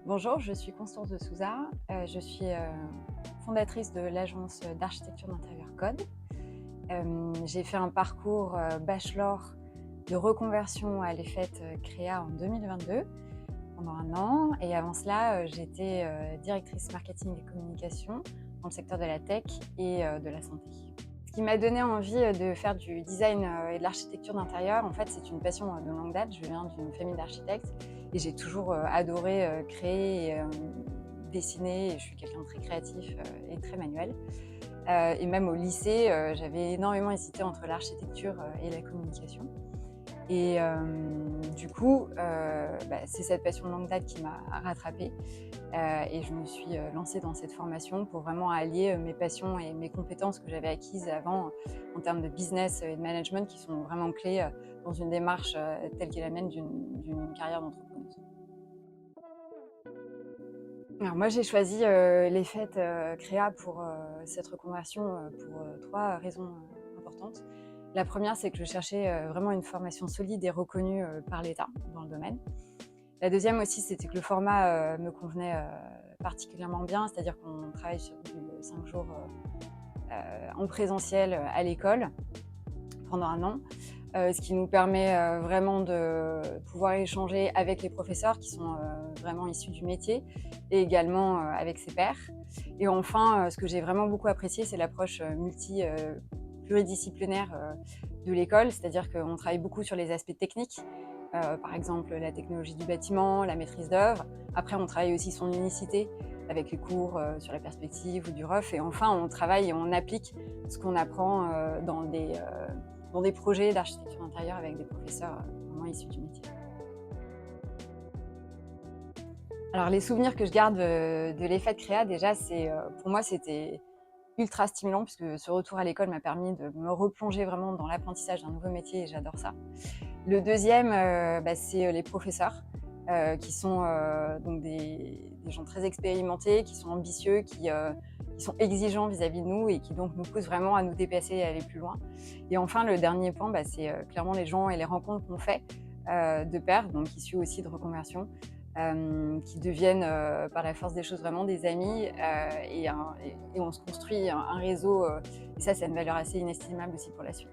Bonjour, je suis Constance de Souza. Je suis fondatrice de l'agence d'architecture d'intérieur Code. J'ai fait un parcours bachelor de reconversion à l'EFET Créa en 2022 pendant 1 an. Et avant cela, j'étais directrice marketing et communication dans le secteur de la tech et de la santé. Ce qui m'a donné envie de faire du design et de l'architecture d'intérieur, en fait, c'est une passion de longue date. Je viens d'une famille d'architectes et j'ai toujours adoré créer et dessiner. Et je suis quelqu'un de très créatif et très manuel. Et même au lycée, j'avais énormément hésité entre l'architecture et la communication. Et du coup, c'est cette passion de longue date qui m'a rattrapée. Et je me suis lancée dans cette formation pour vraiment allier mes passions et mes compétences que j'avais acquises avant en termes de business et de management qui sont vraiment clés dans une démarche telle qu'est la mienne d'une carrière d'entrepreneuse. Alors moi, j'ai choisi les fêtes Créa pour cette reconversion pour 3 raisons importantes. La première, c'est que je cherchais vraiment une formation solide et reconnue par l'État dans le domaine. La deuxième aussi, c'était que le format me convenait particulièrement bien, c'est-à-dire qu'on travaille sur du 5 jours en présentiel à l'école pendant 1 an, ce qui nous permet vraiment de pouvoir échanger avec les professeurs qui sont vraiment issus du métier et également avec ses pairs. Et enfin, ce que j'ai vraiment beaucoup apprécié, c'est l'approche pluridisciplinaire de l'école, c'est-à-dire qu'on travaille beaucoup sur les aspects techniques, par exemple la technologie du bâtiment, la maîtrise d'œuvre. Après, on travaille aussi son unicité avec les cours sur la perspective ou du RUF. Et enfin, on travaille et on applique ce qu'on apprend dans des projets d'architecture d'intérieur avec des professeurs vraiment issus du métier. Alors les souvenirs que je garde de l'EFET Créa, déjà, pour moi, c'était ultra stimulant puisque ce retour à l'école m'a permis de me replonger vraiment dans l'apprentissage d'un nouveau métier et j'adore ça. Le deuxième, c'est les professeurs qui sont donc des gens très expérimentés, qui sont ambitieux, qui sont exigeants vis-à-vis de nous et qui donc nous poussent vraiment à nous dépasser et à aller plus loin. Et enfin, le dernier point, c'est clairement les gens et les rencontres qu'on fait de pairs, donc issus aussi de reconversion, qui deviennent par la force des choses vraiment des amis et on se construit un réseau et ça, c'est une valeur assez inestimable aussi pour la suite.